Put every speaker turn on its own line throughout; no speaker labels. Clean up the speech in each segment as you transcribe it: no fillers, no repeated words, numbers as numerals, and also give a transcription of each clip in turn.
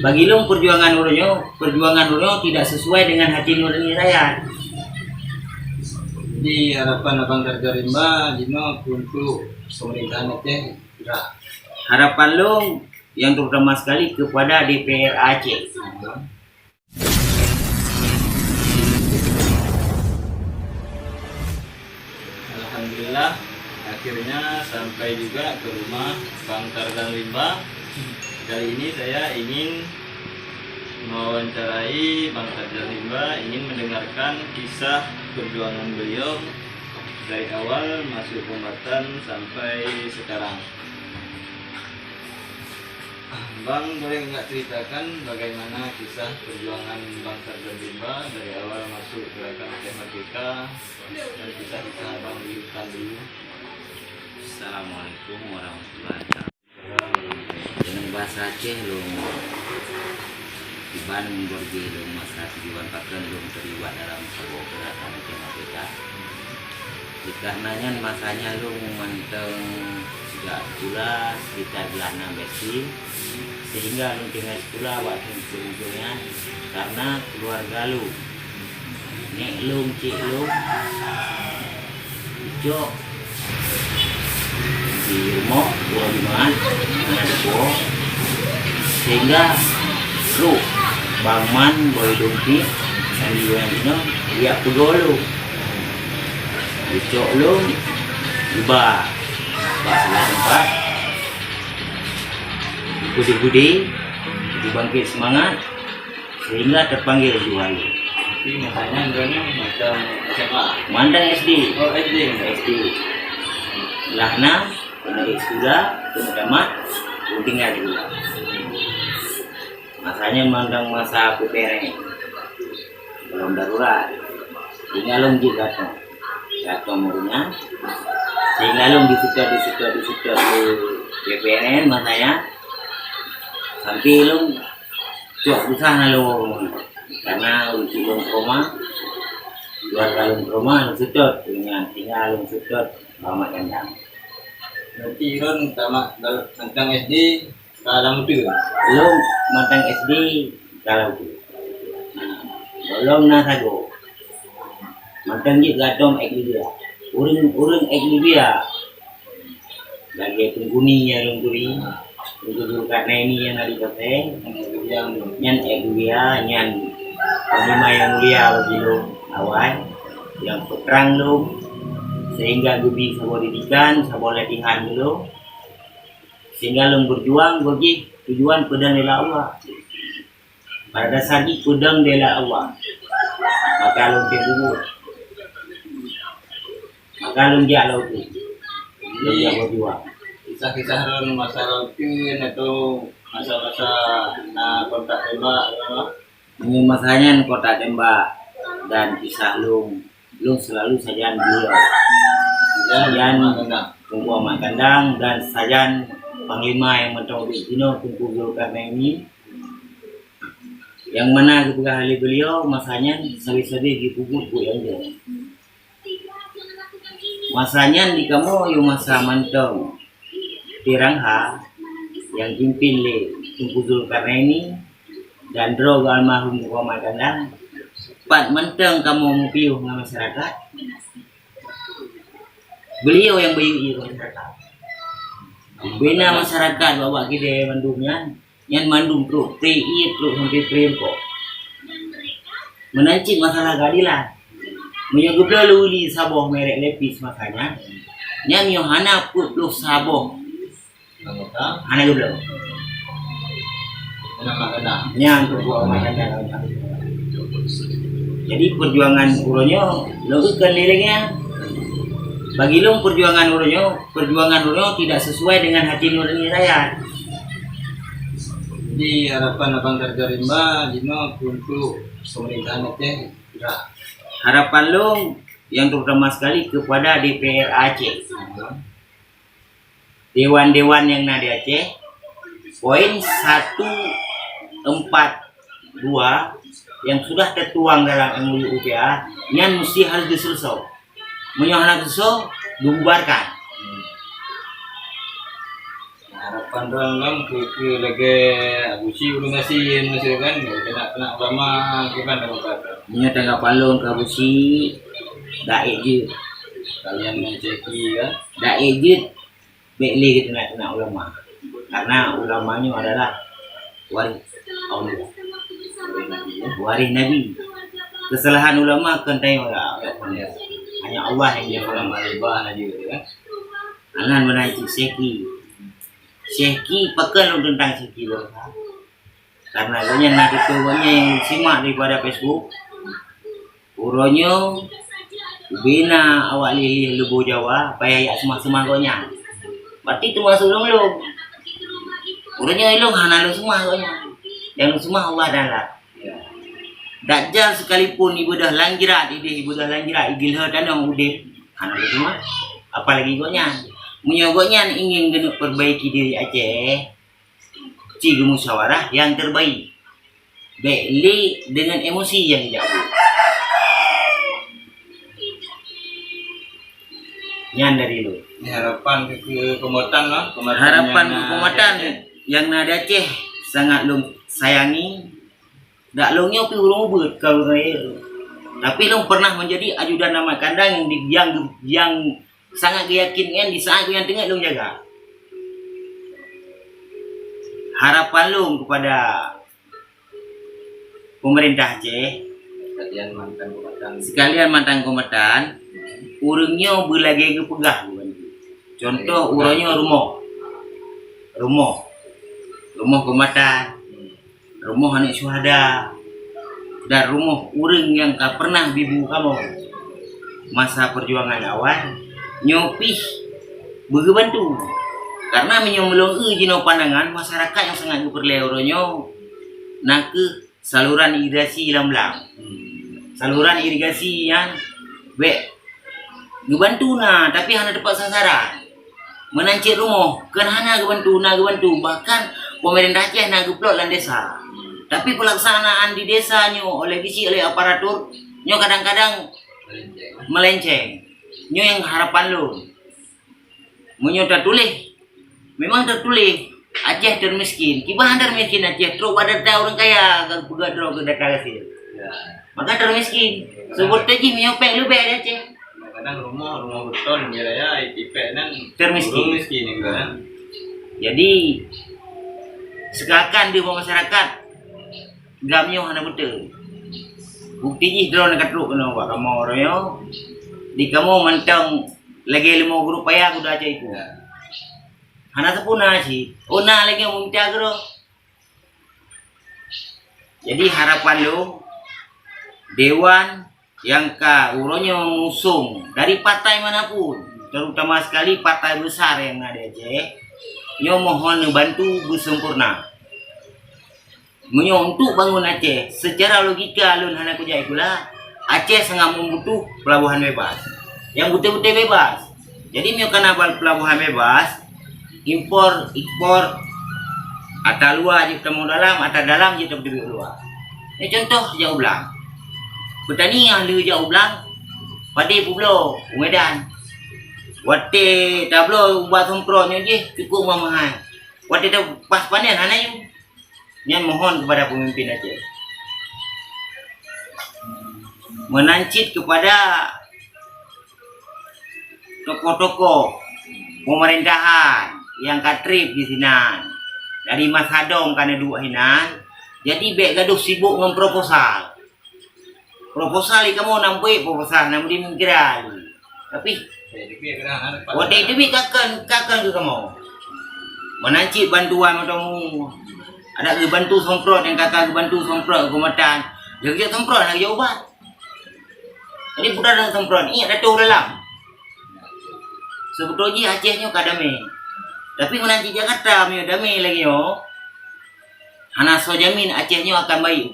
Bagi long perjuangan uronyo tidak sesuai dengan hati nurani rakyat.
Jadi harapan Abang Karga Rimba Dino untuk pemerintahan Aceh tidak.
Harapan long yang terutama sekali kepada DPR Aceh.
Alhamdulillah akhirnya sampai juga ke rumah Bang Karga Rimba. Kali ini saya ingin mewawancarai Bang Karga Rimba, ingin mendengarkan kisah perjuangan beliau dari awal masuk kombatan sampai sekarang. Bang, boleh nggak ceritakan bagaimana kisah perjuangan Bang Karga Rimba dari awal masuk gerakan Aceh Merdeka dan kisah-kisah Bang di hutan dulu?
Assalamualaikum warahmatullahi wabarakatuh. Dengan bahasa Aceh lo Iban bergi lo masa tujuan pakai lo terlibat dalam sebuah gerakan Aceh Merdeka. Dikarenanya masanya lo manteng sejak pula sekitar bulan 6 besi sehingga lo tinggal sekolah waktu ujungnya karena keluarga lo nek lo cik lo hijau di rumah dua limaan ada dua sehingga lu bangman boy dongki dan juga ini dia pegolo dicok lu ubah bahasa tempat budi dibangkit semangat sehingga terpanggil jual.
Tapi makanya enggaknya macam SMA.
Mandang SD.
Oh, SD.
Lahna dari sekolah tamat tinggal di rumah. Masanya mandang masa PPR belum darurat. Tinggal long juga jatuh murnya. Sehingga long di PPR masanya sampai long cuak usaha long karena untuk long koma keluarga long koma long sedot dengan tinggal long sedot bawa kandang.
Berarti Ron tamat tentang SD kalau itu.
Belum matang SD kalau itu. Belum nasago. Matang juga dom eklibia. Urang eklibia. Lagi penghuni yang lungkuri. Untuk karena ini yang ada di yang nyan eklibia nyan panglima yang mulia bagi lo awal yang peterang lo sehingga gubi sabor didikan sabor latihan dulu sehingga lo berjuang bagi tujuan pedang bela Allah pada dasarnya pedang bela Allah maka lo terbunuh maka lo jalan itu lo berjuang
kisah-kisah Ron masa lautin atau masa-masa kontak tembak
ini masanya kota tembak dan kisah lung selalu sajian beliau sajian tunggu amat kandang dan sajian panglima yang mencoba Dino tunggu Zulkarnaini yang mana ketika hari beliau masanya sabi-sabi di pupuk yang dia masanya di kamu yang masa mantong Tirangha yang pimpin le tunggu Zulkarnaini dan Drogo almarhum Muhammad Kandang Pak menteng kamu mau piuh dengan masyarakat beliau yang bayu masyarakat bina masyarakat bawa kita mandumnya yang mandum truk tri truk sampai kok menancip masalah keadilan menyebut lalu di saboh merek lepis makanya yang Yohana putluh saboh anak gue belum yang untuk jadi perjuangan uronyo lo kan liriknya bagi lo perjuangan uronyo tidak sesuai dengan hati nurani rakyat.
Jadi harapan Abang Karga Rimba Dino untuk pemerintahan Aceh tidak.
Harapan lo yang terutama sekali kepada DPR Aceh, dewan-dewan yang ada di Aceh, poin 142 yang sudah tertuang dalam MUU UPA yang mesti harus diselesaikan. Menyohana selesai, dibubarkan.
Harapan harapan orang kan ke lagi abusi udah masih kan kena ulama kan dalam kata
Nya tangga palung ke busi daik je.
kalian menceki kan
Daik je bekli kita nak kena ulama. Karena ulamanya adalah waris Allah. Waris Nabi. Kesalahan ulama kan tanya orang. Hanya Allah yang dia
ulama riba aja gitu kan.
Anan menaiki Syekhi. Syekhi pakai lu tentang Syekhi loh. Karena gonya nak itu gonya yang simak daripada Facebook. Uronyo bina awak lili lubu Jawa payah yak semua gonya. Berarti itu masuk lu. Uronyo ilung hana lu semua gonya. Yang lu semua Allah dalam. Dajjal sekalipun ibadah langjirat ibadah langjirat igilha tanang udip hana lu semua. Apalagi gonya. Menyogoknya ingin genuk perbaiki diri Aceh cigu musyawarah yang terbaik beli dengan emosi yang tidak baik yang dari lu
Ini harapan ke komotan lah
harapan kekomatan yang nada Aceh sangat lu sayangi dak lu nyopi urung ubut kalau tapi lu pernah menjadi ajudan nama kandang yang sangat keyakinan di saat yang tengah lu jaga. Harapan lu kepada pemerintah Aceh sekalian mantan kombatan urungnya berlagi kepegah contoh urungnya rumah kombatan rumah anak syuhada dan rumah urung yang tak pernah bibu kamu masa perjuangan awal nyopih berbantu karena menyomblong jino pandangan masyarakat yang sangat berleuronyo nak ke saluran irigasi lamlang saluran irigasi yang ngebantu na tapi hanya dapat sasaran menancik rumah kan hanya ngebantu bahkan pemerintah Aceh nak geplot lan desa tapi pelaksanaan di desanya oleh aparatur nyo kadang-kadang melenceng nyo yang harapan lu menyo tertulis memang tertulis Aceh termiskin kibah termiskin Aceh terus ada orang kaya kan pegadro ke data hasil maka termiskin sebut aja menyopek lu be Aceh
kadang rumah beton ya ipek nan
termiskin
kan
jadi sekarang di masyarakat gamnya hana betul bukti ji drone dekat truk kena buat kamu orangnya di kamu mentang lagi 5 grup payah udah aja itu hana sepuna sih una lagi minta gero jadi harapan lu dewan yang uronyo mengusung dari partai manapun terutama sekali partai besar yang ada Aceh nyo mohon bantu bersempurna menyo untuk bangun Aceh secara logika alun hana kujai pula Aceh sangat membutuh pelabuhan bebas yang betul-betul bebas jadi mio kana pelabuhan bebas impor ekspor atau luar je temu dalam atau dalam je temu luar ini contoh jauh belang petani yang lu jauh belang padi pulau Medan wate tablo buat semprotnya je cukup mahal wate tu pas panen hana yu yang mohon kepada pemimpin Aceh menancit kepada tokoh-tokoh pemerintahan yang katrip di sini dari Mas Hadong karena dua hinan jadi bek gaduh sibuk dengan proposal kamu nampai proposal namun dimingkiran tapi waktu itu kakan ke kamu menancit bantuan kamu ada bantu semprot yang kata bantu semprot kematan jadi semprot nak obat jadi budak dengan semprot ini ada tu dalam sebetulnya Acehnya kadame tapi menanti Jakarta punya damai lagi yo hana so jamin Acehnya akan baik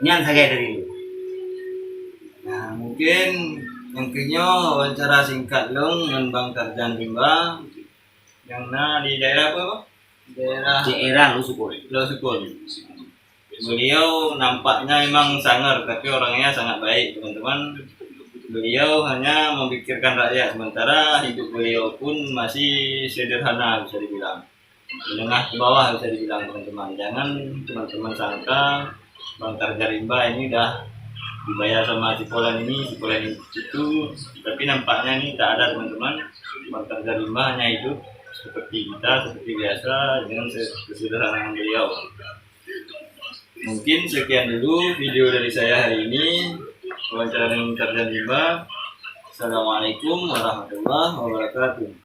yang saya dari lu
nah mungkin wawancara singkat long dengan Bang Tarjan Rimba yang di daerah apa Bang?
daerah lu sukul
beliau nampaknya memang sangar tapi orangnya sangat baik teman-teman beliau hanya memikirkan rakyat, sementara hidup beliau pun masih sederhana bisa dibilang, menengah ke bawah bisa dibilang teman-teman. Jangan teman-teman sangka Bang Tarjarimba ini udah dibayar sama si Polan itu, tapi nampaknya ini tak ada teman-teman. Bang Tarjarimba hanya hidup seperti kita, seperti biasa dengan kesederhanaan beliau. Mungkin sekian dulu video dari saya hari ini, wawancara dengan Tarjarimba. Assalamualaikum warahmatullahi wabarakatuh.